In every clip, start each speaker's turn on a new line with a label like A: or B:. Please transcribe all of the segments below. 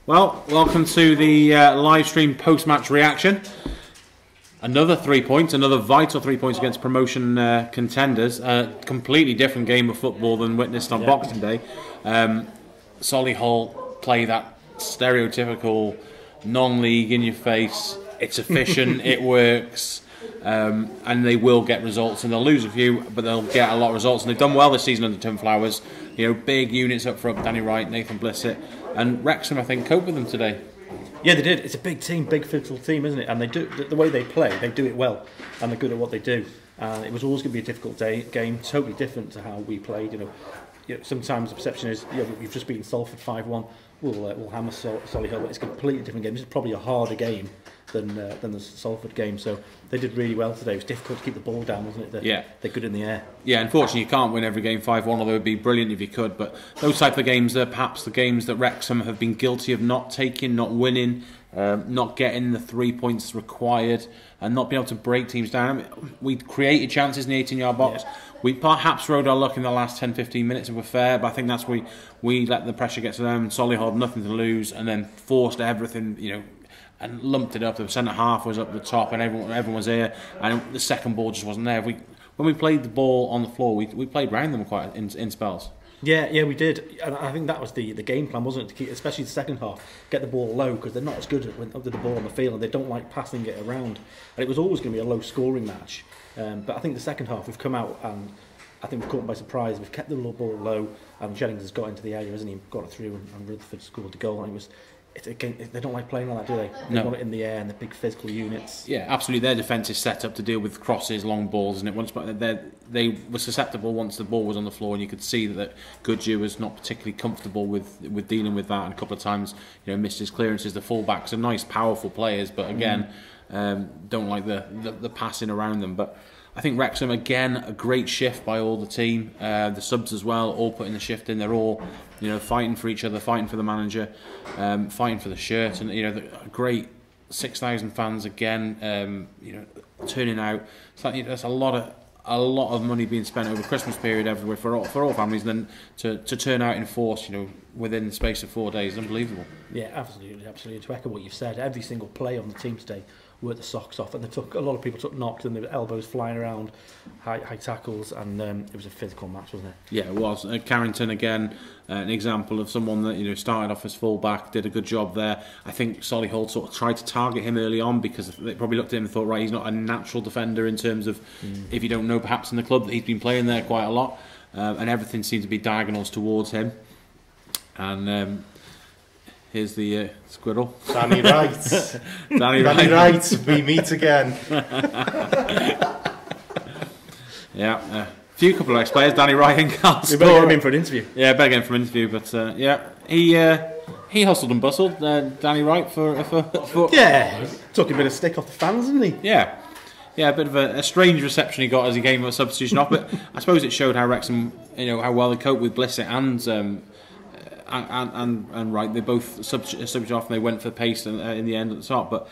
A: Well, welcome to the live stream post-match reaction. Another 3 points, another vital 3 points against promotion contenders. Completely different game of football than witnessed on Boxing Day. Solihull play that stereotypical non-league in your face. It's efficient, it works, and they will get results. And they'll lose a few, but they'll get a lot of results. And they've done well this season under Tim Flowers. You know, big units up front: Danny Wright, Nathan Blissett, and Wrexham, I think, coped with them today.
B: Yeah, they did. It's a big team, big physical team, isn't it? And they do the way they play. They do it well, and they're good at what they do. And it was always going to be a difficult game, totally different to how we played. You know, sometimes the perception is, we've just beaten Salford 5-1. We'll hammer Solihull, but it's a completely different game. This is probably a harder game than the Salford game. So they did really well today. It was difficult to keep the ball down, wasn't it? They're good in the air. Yeah,
A: unfortunately you can't win every game 5-1, although it'd be brilliant if you could. But those type of games are perhaps the games that Wrexham have been guilty of not taking, not winning, not getting the 3 points required, and not being able to break teams down. I mean, we created chances in the 18-yard box. Yeah. We perhaps rode our luck in the last 10-15 minutes if we're fair, but I think that's where we let the pressure get to them. Solihull had nothing to lose, and then forced everything, and lumped it up. The centre half was up the top, and everyone was here, and the second ball just wasn't there. When we played the ball on the floor, we played round them quite in spells.
B: Yeah, we did, and I think that was the game plan, wasn't it? To keep, especially the second half, get the ball low, because they're not as good with the ball on the field, and they don't like passing it around. And it was always going to be a low-scoring match. But I think the second half we've come out, and I think we've caught them by surprise. We've kept the ball low, and Jennings has got into the area, hasn't he? Got it through, and Rutherford scored the goal. And they don't like playing like that, do they? They want it in the air and the big physical units.
A: Yeah, absolutely. Their defence is set up to deal with crosses, long balls, and they were susceptible once the ball was on the floor, and you could see that Goodyear was not particularly comfortable with dealing with that, and a couple of times missed his clearances. The fullbacks are nice, powerful players, but again, don't like the passing around them. But I think Wrexham, again, a great shift by all the team. The subs as well, all putting the shift in. They're all, fighting for each other, fighting for the manager, fighting for the shirt, and a great 6,000 fans again. Turning out. It's like, that's a lot of money being spent over the Christmas period everywhere for all families. And then to turn out in force, within the space of 4 days, unbelievable.
B: Yeah, absolutely. To echo what you've said, every single player on the team today worked the socks off, and a lot of people took knocks, and their elbows flying around, high tackles, and it was a physical match, wasn't it?
A: Yeah, it was. Carrington again, an example of someone that started off as full-back, did a good job there. I think Solihull sort of tried to target him early on because they probably looked at him and thought, right, he's not a natural defender in terms of, if you don't know, perhaps in the club that he's been playing there quite a lot, and everything seemed to be diagonals towards him. And here's the squirrel.
C: Danny Wright.
A: Danny
C: Wright, we meet again.
A: Yeah, a couple of ex-players, Danny Wright and Carl.
B: We better get him in for an interview.
A: Yeah, better get him for an interview, but he hustled and bustled, Danny Wright, for
B: took a bit of stick off the fans, didn't he?
A: Yeah, a bit of a strange reception he got as he came a substitution off, but I suppose it showed how Wrexham, how well they coped with Blissett and Wright. They both substituted off, and they went for pace in the end at the top. But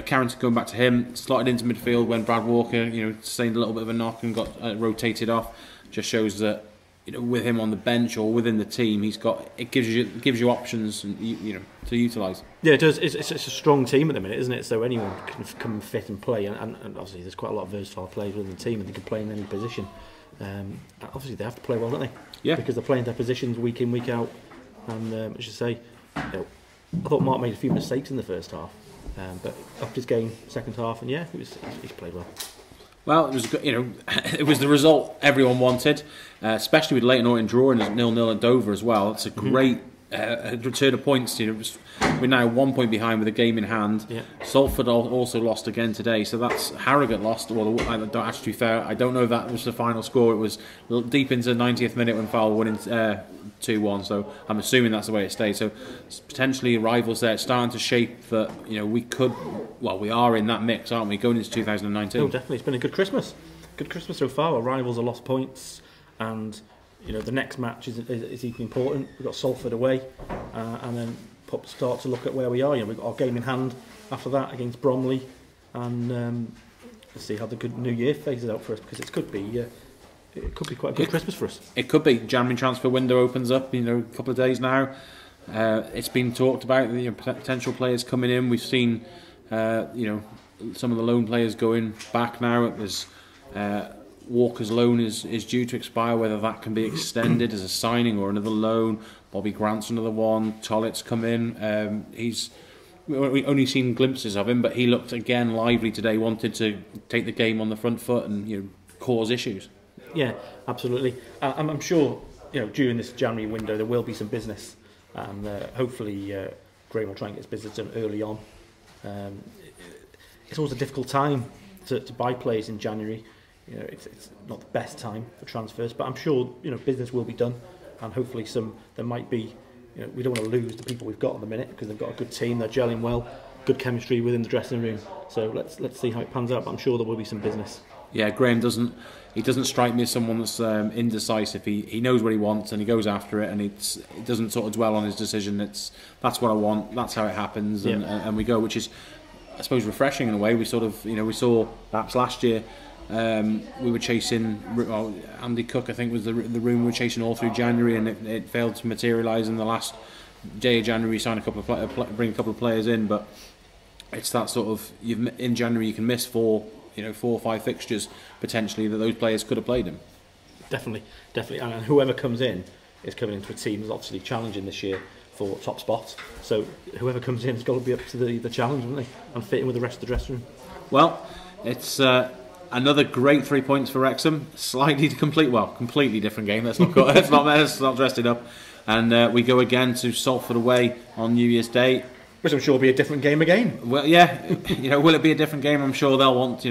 A: Carrington going back to him, slotted into midfield when Brad Walker sustained a little bit of a knock and got rotated off. Just shows that with him on the bench or within the team, it gives you options to utilise.
B: Yeah, it does. It's a strong team at the minute, isn't it? So anyone can come fit and play, and obviously there's quite a lot of versatile players within the team, and they can play in any position. Obviously they have to play well, don't they?
A: Yeah,
B: because they're playing their positions week in, week out. And as you say, I thought Mark made a few mistakes in the first half, but upped his game second half, and he's played well.
A: Well, it was it was the result everyone wanted, especially with Leyton Orient drawing as 0-0 at Dover as well. It's a great return of points. We're now 1 point behind with a game in hand. Yeah. Salford also lost again today, so that's Harrogate lost. Well, actually, to be fair, I don't know if that was the final score. It was deep into the 90th minute when Fowler winning 2-1. So I'm assuming that's the way it stayed. So potentially rivals there. It's starting to shape that we are in that mix, aren't we? Going into 2019.
B: Oh, definitely. It's been a good Christmas. Good Christmas so far. Our rivals are lost points, and the next match is equally important. We've got Salford away, and then start to look at where we are. We've got our game in hand after that against Bromley, and let's see how the good New Year phases out for us, because it could be quite a good Christmas for us.
A: It could be. January transfer window opens up, a couple of days now. It's been talked about the potential players coming in. We've seen some of the loan players going back now. There's Walker's loan is due to expire. Whether that can be extended as a signing or another loan. Bobby Grant's another one. Tollett's come in. We've only seen glimpses of him, but he looked again lively today. Wanted to take the game on the front foot and cause issues.
B: Yeah, absolutely. I'm sure during this January window there will be some business, and hopefully Graham will try and get his business done early on. It's always a difficult time to buy players in January. It's not the best time for transfers, but I'm sure business will be done, and hopefully there might be. We don't want to lose the people we've got at the minute because they've got a good team. They're gelling well, good chemistry within the dressing room. So let's see how it pans out. But I'm sure there will be some business. Yeah,
A: Graham doesn't strike me as someone that's indecisive. He knows what he wants and he goes after it, and he doesn't sort of dwell on his decision. That's what I want. That's how it happens, and we go, which is, I suppose, refreshing in a way. We sort of we saw perhaps last year. We were chasing Andy Cook, I think was the room we were chasing all through January, and it failed to materialise in the last day of January. Sign a couple of bring a couple of players in, but it's that sort of in January you can miss 4 or 5 fixtures potentially that those players could have played in.
B: Definitely, and whoever comes in is coming into a team that's obviously challenging this year for top spots. So whoever comes in has got to be up to the challenge, haven't they, and fit in with the rest of the dressing room.
A: Well, it's. Another great 3 points for Wrexham. Completely different game. Let's not dress it up. And we go again to Salford away on New Year's Day,
B: which I'm sure will be a different game again.
A: Well, yeah, will it be a different game? I'm sure they'll want,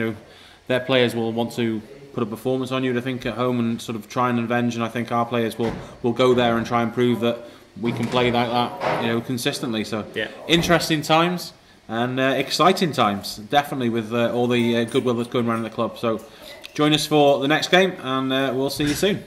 A: their players will want to put a performance on you, I think, at home and sort of try and avenge. And I think our players will go there and try and prove that we can play like that, consistently. So, interesting times. And exciting times, definitely, with all the goodwill that's going around in the club. So join us for the next game, and we'll see you soon.